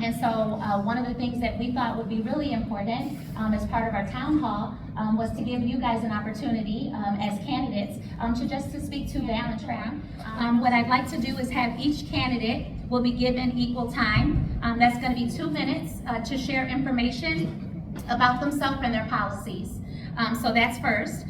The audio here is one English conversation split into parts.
And so one of the things that we thought would be really important as part of our town hall was to give you guys an opportunity as candidates to speak to Ballantrae. What I'd like to do is have each candidate will be given equal time. That's going to be 2 minutes to share information about themselves and their policies. So that's first.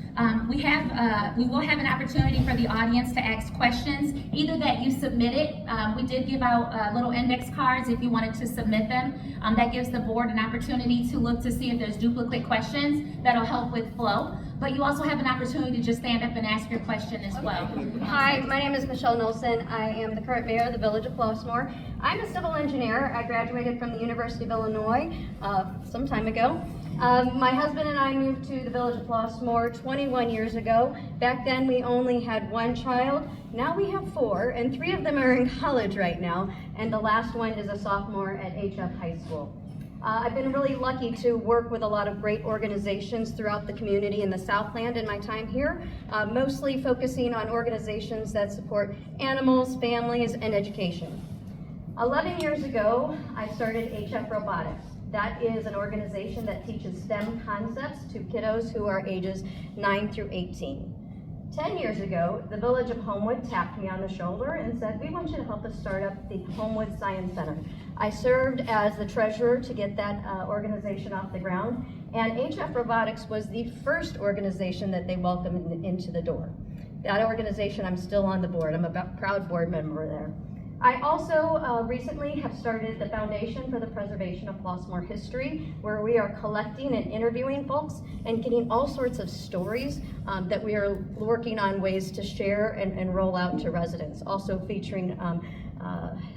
We will have an opportunity for the audience to ask questions, either that you submitted. We did give out little index cards if you wanted to submit them. That gives the board an opportunity to look to see if there's duplicate questions that'll help with flow. But you also have an opportunity to just stand up and ask your question as well. Hi, my name is Michelle Nolson. I am the current mayor of the Village of Flossmoor. I'm a civil engineer. I graduated from the University of Illinois some time ago. My husband and I moved to the Village of Flossmoor 21 years ago. Back then we only had 1 child. Now we have 4, and 3 of them are in college right now, and the last one is a sophomore at HF High School. I've been really lucky to work with a lot of great organizations throughout the community in the Southland in my time here, mostly focusing on organizations that support animals, families, and education. 11 years ago, I started HF Robotics. That is an organization that teaches STEM concepts to kiddos who are ages 9 through 18. 10 years ago, the Village of Homewood tapped me on the shoulder and said, we want you to help us start up the Homewood Science Center. I served as the treasurer to get that organization off the ground, and HF Robotics was the first organization that they welcomed into the door. That organization, I'm still on the board. I'm a proud board member there. I also recently have started the Foundation for the Preservation of Flossmoor History, where we are collecting and interviewing folks and getting all sorts of stories that we are working on ways to share and roll out to residents. Also featuring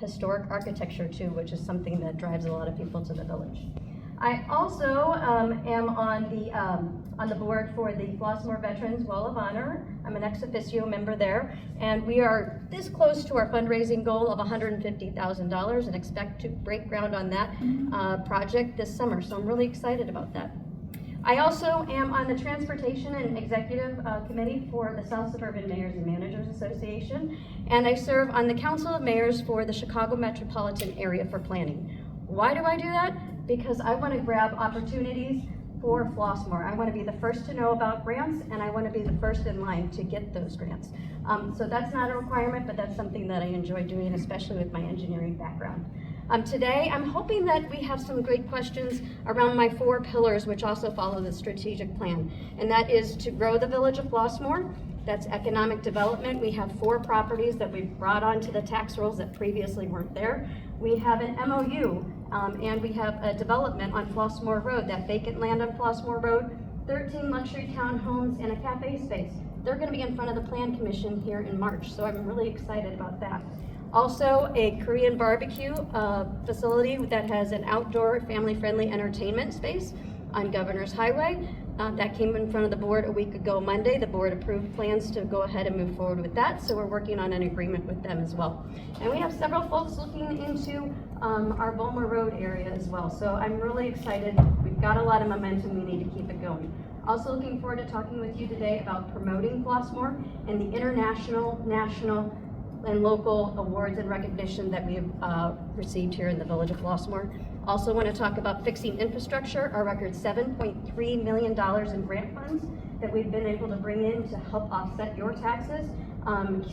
historic architecture too, which is something that drives a lot of people to the village. I also am on the board for the Flossmoor Veterans Wall of Honor. I'm an ex officio member there, and we are this close to our fundraising goal of $150,000 and expect to break ground on that project this summer, so I'm really excited about that. I also am on the Transportation and Executive Committee for the South Suburban Mayors and Managers Association, and I serve on the Council of Mayors for the Chicago Metropolitan Area for Planning. Why do I do that? Because I want to grab opportunities for Flossmoor. I want to be the first to know about grants, and I want to be the first in line to get those grants. So that's not a requirement, but that's something that I enjoy doing, especially with my engineering background. Today, I'm hoping that we have some great questions around my 4 pillars, which also follow the strategic plan. And that is to grow the Village of Flossmoor. That's economic development. We have 4 properties that we've brought onto the tax rolls that previously weren't there. We have an MOU, and we have a development on Flossmoor Road, that vacant land on Flossmoor Road, 13 luxury townhomes and a cafe space. They're going to be in front of the Plan Commission here in March, so I'm really excited about that. Also, a Korean barbecue facility that has an outdoor family-friendly entertainment space on Governor's Highway. That came in front of the board a week ago Monday. The board approved plans to go ahead and move forward with that, so we're working on an agreement with them as well. And we have several folks looking into our Bulmer Road area as well, so I'm really excited. We've got a lot of momentum. We need to keep it going. Also looking forward to talking with you today about promoting Flossmoor and the international, national, and local awards and recognition that we have received here in the Village of Flossmoor. Also want to talk about fixing infrastructure, our record $7.3 million in grant funds that we've been able to bring in to help offset your taxes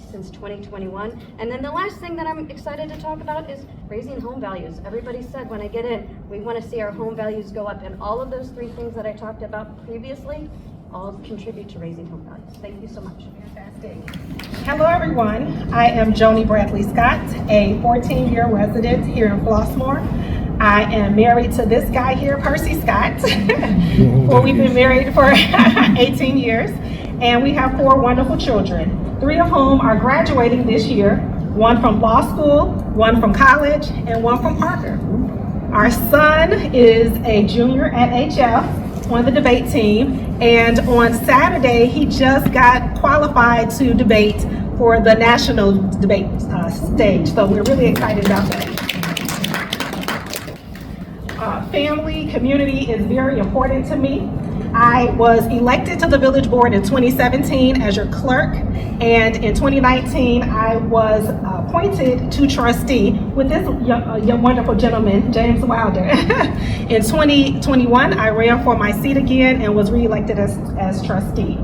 since 2021. And then the last thing that I'm excited to talk about is raising home values. Everybody said when I get in, we want to see our home values go up, and all of those 3 things that I talked about previously all contribute to raising home values. Thank you so much. Fantastic. Hello everyone, I am Joni Bradley-Scott, a 14-year resident here in Flossmoor. I am married to this guy here, Percy Scott. Well, we've been married for 18 years, and we have 4 wonderful children, 3 of whom are graduating this year, 1 from law school, 1 from college, and 1 from Parker. Our son is a junior at HF on the debate team, and on Saturday he just got qualified to debate for the national debate stage, so we're really excited about that. Family, community is very important to me. I was elected to the village board in 2017 as your clerk, and in 2019 I was appointed to trustee with this young wonderful gentleman, James Wilder. In 2021 I ran for my seat again and was reelected as trustee.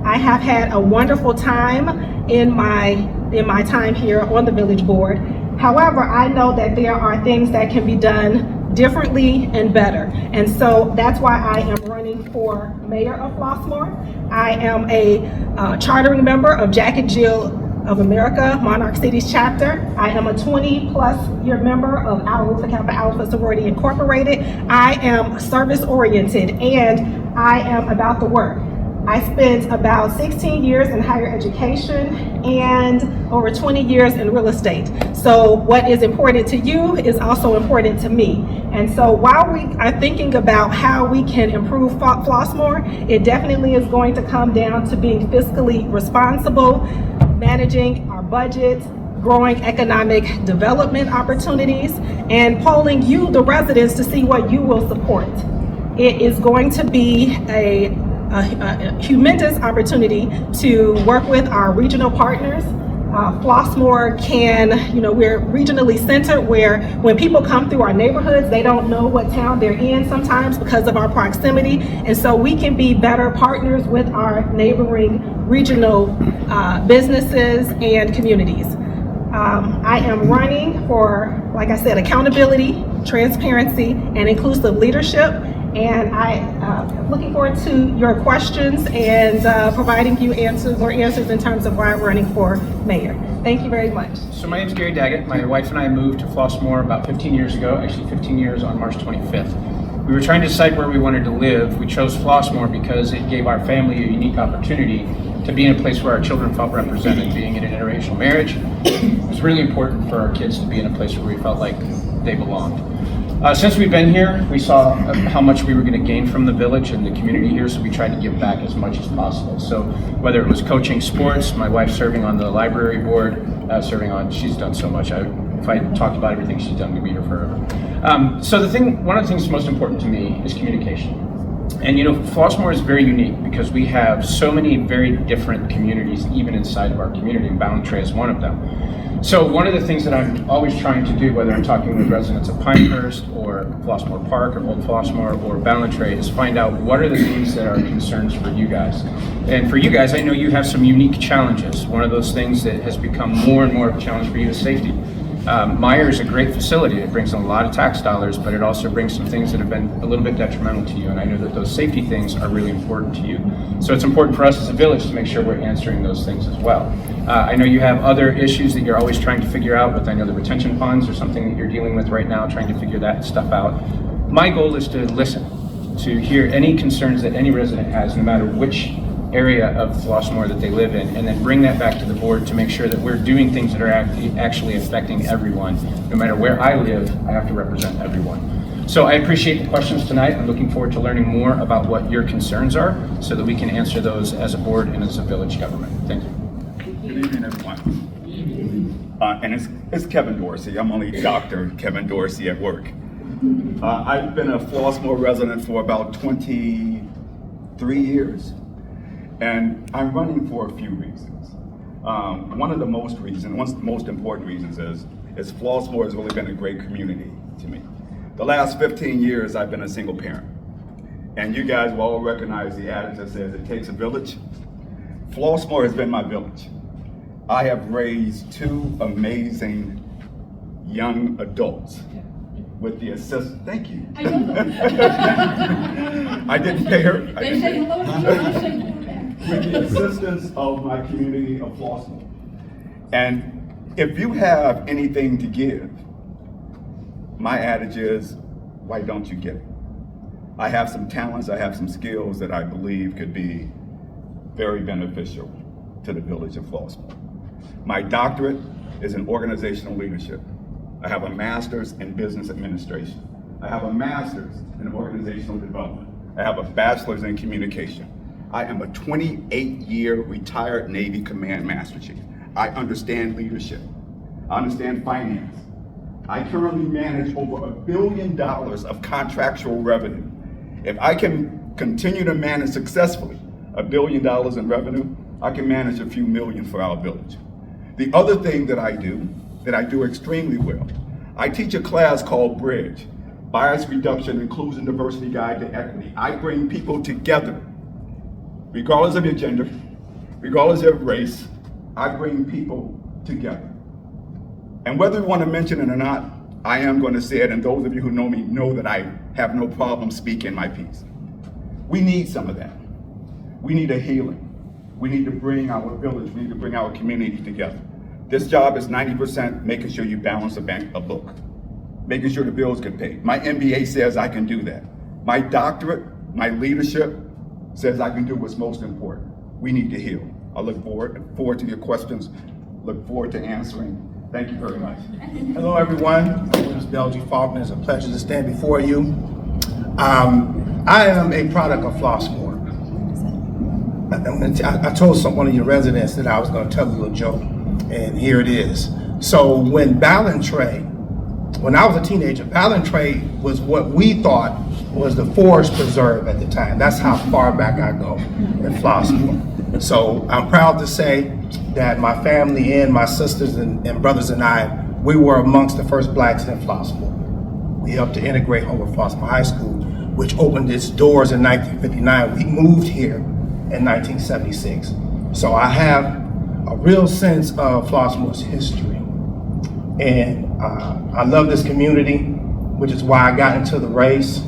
I have had a wonderful time in my time here on the village board. However, I know that there are things that can be done differently and better. And so that's why I am running for mayor of Flossmoor. I am a chartering member of Jack and Jill of America, Monarch Cities chapter. I am a 20+ year member of Alpha Kappa Alpha Sorority Incorporated. I am service oriented and I am about the work. I spent about 16 years in higher education and over 20 years in real estate. So what is important to you is also important to me. And so while we are thinking about how we can improve Flossmoor, it definitely is going to come down to being fiscally responsible, managing our budget, growing economic development opportunities, and polling you, the residents, to see what you will support. It is going to be a humongous opportunity to work with our regional partners. Flossmoor we're regionally centered, where when people come through our neighborhoods, they don't know what town they're in sometimes because of our proximity. And so we can be better partners with our neighboring regional businesses and communities. I am running for, like I said, accountability, transparency, and inclusive leadership. And I'm looking forward to your questions and providing you answers in terms of why I'm running for mayor. Thank you very much. So my name is Gary Daggett. My wife and I moved to Flossmoor about 15 years ago, actually 15 years on March 25th. We were trying to decide where we wanted to live. We chose Flossmoor because it gave our family a unique opportunity to be in a place where our children felt represented. Being in an interracial marriage, it was really important for our kids to be in a place where we felt like they belonged. Since we've been here, we saw how much we were going to gain from the village and the community here, so we tried to give back as much as possible. So whether it was coaching sports, my wife serving on the library board, she's done so much. If I talked about everything she's done, we'd be here forever. One of the things that's most important to me is communication. And Flossmoor is very unique because we have so many very different communities, even inside of our community, and Ballantrae is one of them. So one of the things that I'm always trying to do, whether I'm talking with residents of Pinehurst or Flossmoor Park or Old Flossmoor or Ballantrae, is find out what are the things that are concerns for you guys. And for you guys, I know you have some unique challenges. One of those things that has become more and more of a challenge for you is safety. Meyer is a great facility. It brings in a lot of tax dollars, but it also brings some things that have been a little bit detrimental to you. And I know that those safety things are really important to you. So it's important for us as a village to make sure we're answering those things as well. I know you have other issues that you're always trying to figure out, but I know the retention ponds are something that you're dealing with right now, trying to figure that stuff out. My goal is to listen, to hear any concerns that any resident has, no matter which area of Flossmoor that they live in, and then bring that back to the board to make sure that we're doing things that are actually affecting everyone. No matter where I live, I have to represent everyone. So I appreciate the questions tonight. I'm looking forward to learning more about what your concerns are so that we can answer those as a board and as a village government. Thank you. Good evening, everyone. And it's Kevin Dorsey. I'm only Dr. Kevin Dorsey at work. I've been a Flossmoor resident for about 23 years. And I'm running for a few reasons. One of the most important reasons is Flossmoor has really been a great community to me. The last 15 years, I've been a single parent. And you guys will all recognize the adage that says it takes a village. Flossmoor has been my village. I have raised two amazing young adults with the assistance. Thank you. I didn't pay her. With the assistance of my community of Flossmoor. And if you have anything to give, my adage is, why don't you give it? I have some talents, I have some skills that I believe could be very beneficial to the village of Flossmoor. My doctorate is in organizational leadership. I have a master's in business administration. I have a master's in organizational development. I have a bachelor's in communication. I am a 28-year retired Navy Command Master Chief. I understand leadership. I understand finance. I currently manage over $1 billion of contractual revenue. If I can continue to manage successfully $1 billion in revenue, I can manage a few million for our village. The other thing that I do extremely well, I teach a class called Bridge, Bias Reduction, Inclusion, Diversity Guide to Equity. I bring people together, regardless of your gender, regardless of race, I bring people together. And whether you want to mention it or not, I am going to say it, and those of you who know me know that I have no problem speaking my piece. We need some of that. We need a healing. We need to bring our village, we need to bring our community together. This job is 90% making sure you balance a book, making sure the bills get paid. My MBA says I can do that. My doctorate, my leadership says I can do what's most important. We need to heal. I look forward to your questions, look forward to answering. Thank you very much. Hello, everyone. My name is Belgee Falkner. It's a pleasure to stand before you. I am a product of Flossmoor. I told one of your residents that I was going to tell a little joke, and here it is. So when I was a teenager, Ballantrae was what we thought was the forest preserve at the time. That's how far back I go in Flossmoor. So I'm proud to say that my family and my sisters and brothers and I, we were amongst the first blacks in Flossmoor. We helped to integrate Homewood-Flossmoor High School, which opened its doors in 1959. We moved here in 1976. So I have a real sense of Flossmoor's history. And I love this community, which is why I got into the race.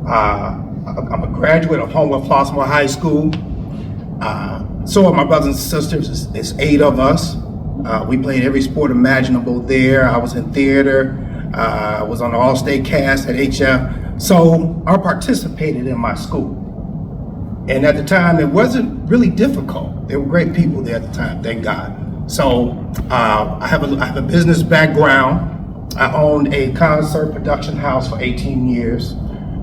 I'm a graduate of Homewood-Flossmoor High School. So are my brothers and sisters. It's 8 of us. We played every sport imaginable there. I was in theater. I was on the all-state cast at HF. So I participated in my school. And at the time, it wasn't really difficult. There were great people there at the time, thank God. So I have a business background. I owned a concert production house for 18 years.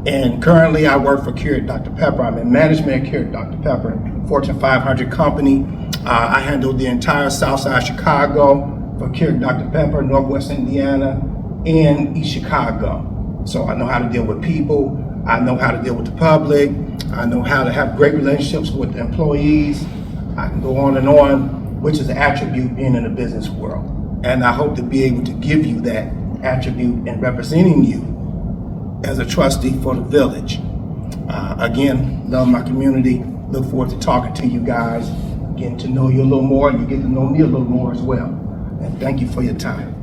And currently I work for Keurig Dr. Pepper. I'm in management at Keurig Dr. Pepper, Fortune 500 company. I handle the entire South Side Chicago for Keurig Dr. Pepper, Northwest Indiana, and East Chicago. So I know how to deal with people. I know how to deal with the public. I know how to have great relationships with employees. I can go on, which is an attribute being in the business world. And I hope to be able to give you that attribute in representing you as a trustee for the village. Again, love my community. Look forward to talking to you guys, getting to know you a little more, and you get to know me a little more as well. And thank you for your time.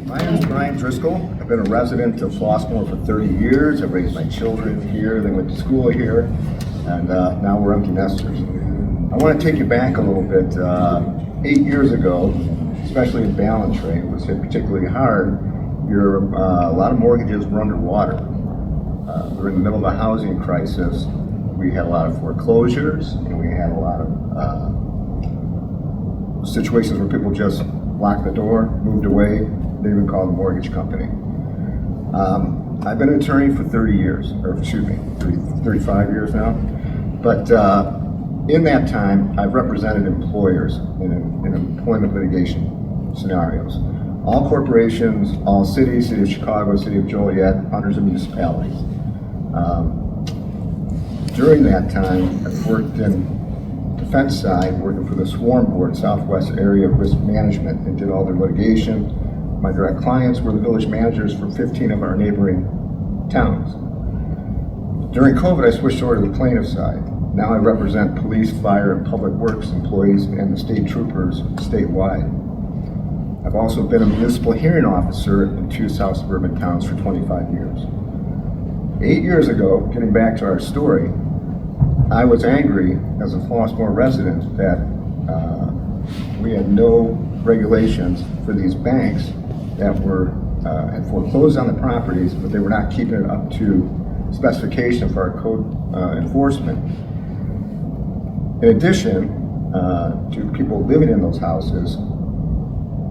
My name is Brian Driscoll. I've been a resident of Flossmoor for 30 years. I've raised my children here. They went to school here, and now we're empty nesters. I want to take you back a little bit. 8 years ago, especially in Ballantrae, it was hit particularly hard. A lot of mortgages were underwater. We're in the middle of a housing crisis. We had a lot of foreclosures, and we had a lot of situations where people just locked the door, moved away. They even called the mortgage company. I've been an attorney for 30 years, or excuse me, 35 years now. But in that time, I've represented employers in employment litigation scenarios. All corporations, all cities, City of Chicago, City of Joliet, hundreds of municipalities. During that time, I've worked in defense side, working for the Swarm Board, Southwest Area Risk Management, and did all their litigation. My direct clients were the village managers for 15 of our neighboring towns. During COVID, I switched over to the plaintiff side. Now I represent police, fire, and public works employees and the state troopers statewide. I've also been a municipal hearing officer in 2 South suburban towns for 25 years. 8 years ago, getting back to our story, I was angry as a Flossmoor resident that we had no regulations for these banks that had foreclosed on the properties, but they were not keeping it up to specification for our code enforcement. In addition to people living in those houses,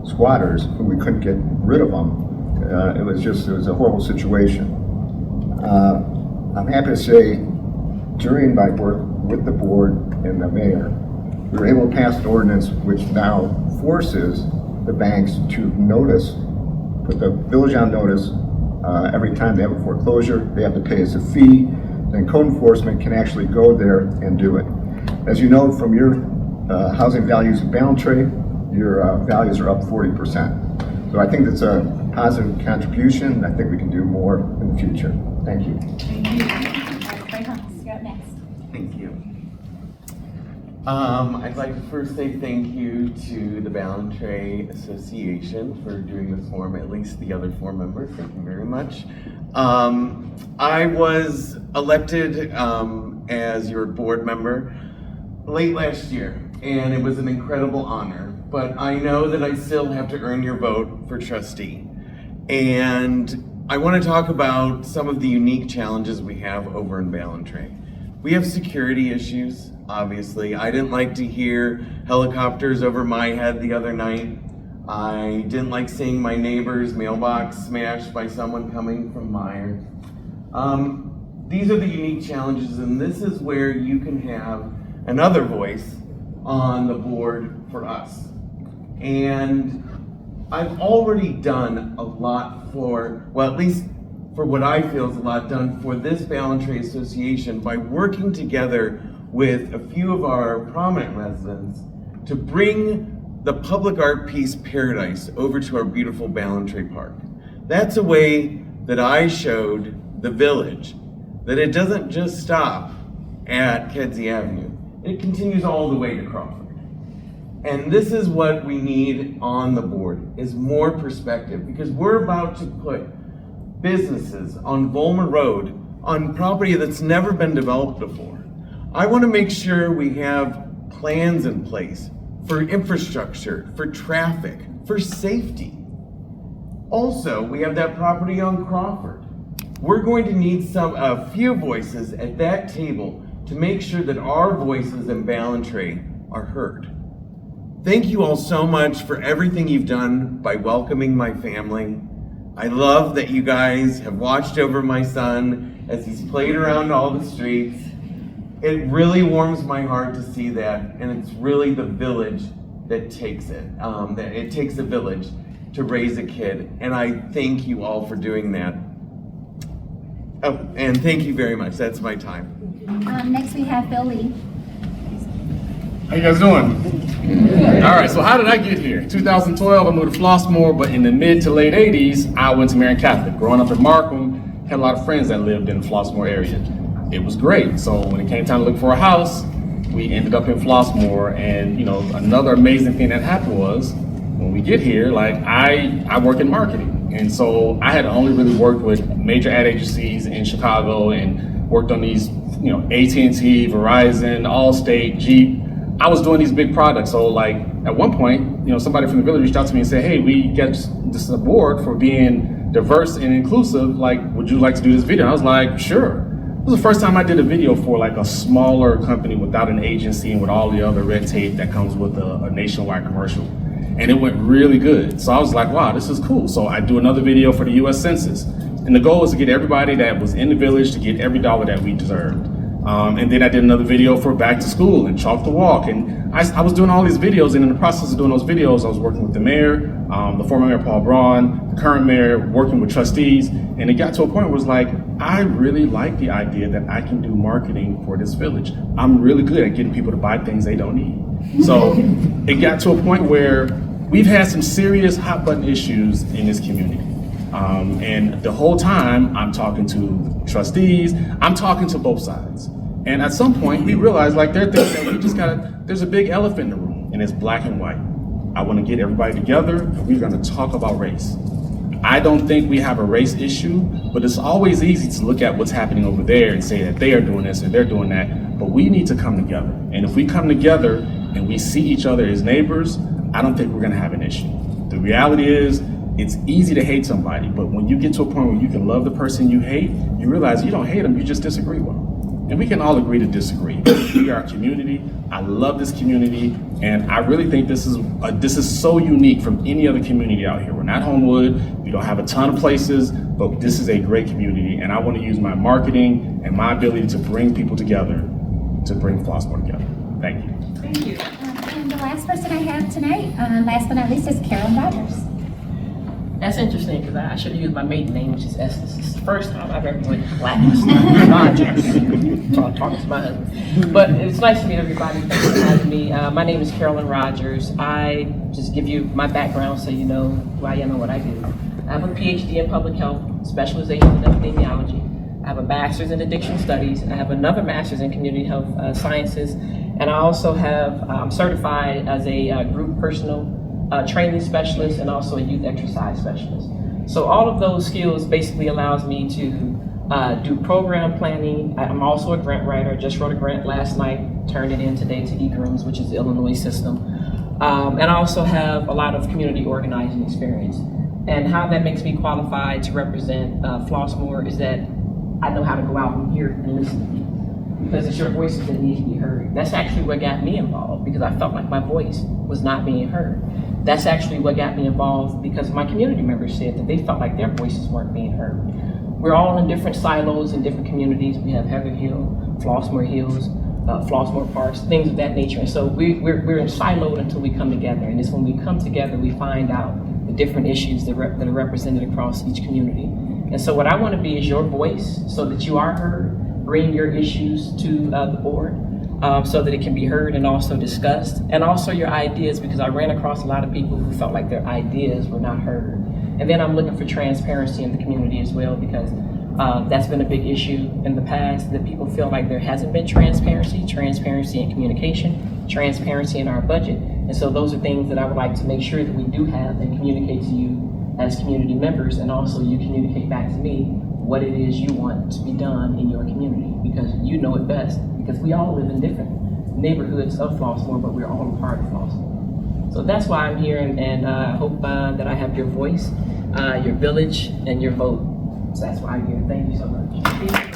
squatters who we couldn't get rid of them, it was a horrible situation. I'm happy to say, during my work with the board and the mayor, we were able to pass an ordinance which now forces the banks to put the village on notice every time they have a foreclosure. They have to pay us a fee then code enforcement can actually go there and do it. As you know from your housing values in Ballantrae, your values are up 40%. So I think that's a positive contribution. I think we can do more in the future. Thank you. Ray Holmes, you're up next. Thank you. I'd like to first say thank you to the Ballantrae Association for doing this forum, at least the other 4 members. Thank you very much. I was elected as your board member late last year, and it was an incredible honor. But I know that I still have to earn your vote for trustee. And I want to talk about some of the unique challenges we have over in Ballantrae. We have security issues, obviously. I didn't like to hear helicopters over my head the other night. I didn't like seeing my neighbor's mailbox smashed by someone coming from Myers. These are the unique challenges, and this is where you can have another voice on the board for us. And I've already done a lot for, well, at least for what I feel is a lot done for this Ballantrae Association by working together with a few of our prominent residents to bring the public art piece Paradise over to our beautiful Ballantrae Park. That's a way that I showed the village that it doesn't just stop at Kedzie Avenue. It continues all the way to Crawford. And this is what we need on the board, is more perspective, because we're about to put businesses on Volmer Road on property that's never been developed before. I want to make sure we have plans in place for infrastructure, for traffic, for safety. Also, we have that property on Crawford. We're going to need a few voices at that table to make sure that our voices in Ballantrae are heard. Thank you all so much for everything you've done by welcoming my family. I love that you guys have watched over my son as he's played around all the streets. It really warms my heart to see that, and it's really the village that takes it. That it takes a village to raise a kid, and I thank you all for doing that. Oh, and thank you very much. That's my time. Next we have Bill Lee. How you guys doing? All right, so how did I get here? 2012, I moved to Flossmoor, but in the mid to late 80s, I went to Marian Catholic. Growing up in Markham, had a lot of friends that lived in the Flossmoor area. It was great. So when it came time to look for a house, we ended up in Flossmoor. And you know, another amazing thing that happened was when we get here, like I work in marketing. And so I had only really worked with major ad agencies in Chicago and worked on these, you know, AT&T, Verizon, Allstate, Jeep. I was doing these big products. So like at one point, you know, somebody from the village reached out to me and said, hey, we get this award for being diverse and inclusive. Like, would you like to do this video? And I was like, sure. It was the first time I did a video for like a smaller company without an agency and with all the other red tape that comes with a nationwide commercial. And it went really good. So I was like, wow, this is cool. So I do another video for the US Census. And the goal was to get everybody that was in the village to get every dollar that we deserved. And then I did another video for Back to School and Chalk the Walk. And I was doing all these videos, and in the process of doing those videos, I was working with the mayor, the former mayor Paul Braun, the current mayor, working with trustees. And it got to a point where it was like, I really like the idea that I can do marketing for this village. I'm really good at getting people to buy things they don't need. So it got to a point where we've had some serious hot button issues in this community. And the whole time I'm talking to trustees, I'm talking to both sides. And at some point we realized like there are things that we just there's a big elephant in the room, and it's black and white. I want to get everybody together, and we're going to talk about race. I don't think we have a race issue, but it's always easy to look at what's happening over there and say that they are doing this and they're doing that, but we need to come together. And if we come together and we see each other as neighbors, I don't think we're going to have an issue. The reality is, it's easy to hate somebody, but when you get to a point where you can love the person you hate, you realize you don't hate them, you just disagree with them. And we can all agree to disagree. We are a community. I love this community, and I really think this is so unique from any other community out here. We're not Homewood, we don't have a ton of places, but this is a great community, and I want to use my marketing and my ability to bring people together to bring Flossmoor together. Thank you. Thank you. And the last person I have tonight, last but not least, is Carolyn Rodgers. That's interesting because I should have used my maiden name, which is Estes. It's the first time I've ever went to class. Rodgers. Talking to my husband. But it's nice to meet everybody. Thanks for having me. My name is Carolyn Rodgers. I just give you my background so you know who I am and what I do. I have a PhD in public health, specialization in epidemiology. I have a master's in addiction studies. I have another master's in community health sciences. And I also have, I'm certified as a group personal training specialist and also a youth exercise specialist. So all of those skills basically allows me to do program planning. I'm also a grant writer. Just wrote a grant last night, turned it in today to EGRIMS, which is the Illinois system. And I also have a lot of community organizing experience. And how that makes me qualified to represent Flossmoor is that I know how to go out and hear and listen to people. Because it's your voices that need to be heard. That's actually what got me involved, because I felt like my voice was not being heard. That's actually what got me involved, because my community members said that they felt like their voices weren't being heard. We're all in different silos in different communities. We have Heather Hill, Flossmoor Hills, Flossmoor Parks, things of that nature. And so we're siloed until we come together. And it's when we come together we find out the different issues that are represented across each community. And so what I want to be is your voice so that you are heard. Bring your issues to the board so that it can be heard and also discussed, and also your ideas, because I ran across a lot of people who felt like their ideas were not heard. And then I'm looking for transparency in the community as well, because that's been a big issue in the past, that people feel like there hasn't been transparency in communication, transparency in our budget. And so those are things that I would like to make sure that we do have and communicate to you as community members, and also you communicate back to me what it is you want to be done in your community, because you know it best, because we all live in different neighborhoods of Flossmoor, but we're all a part of Flossmoor. So that's why I'm here, and I hope that I have your voice, your village, and your vote. So that's why I'm here. Thank you so much.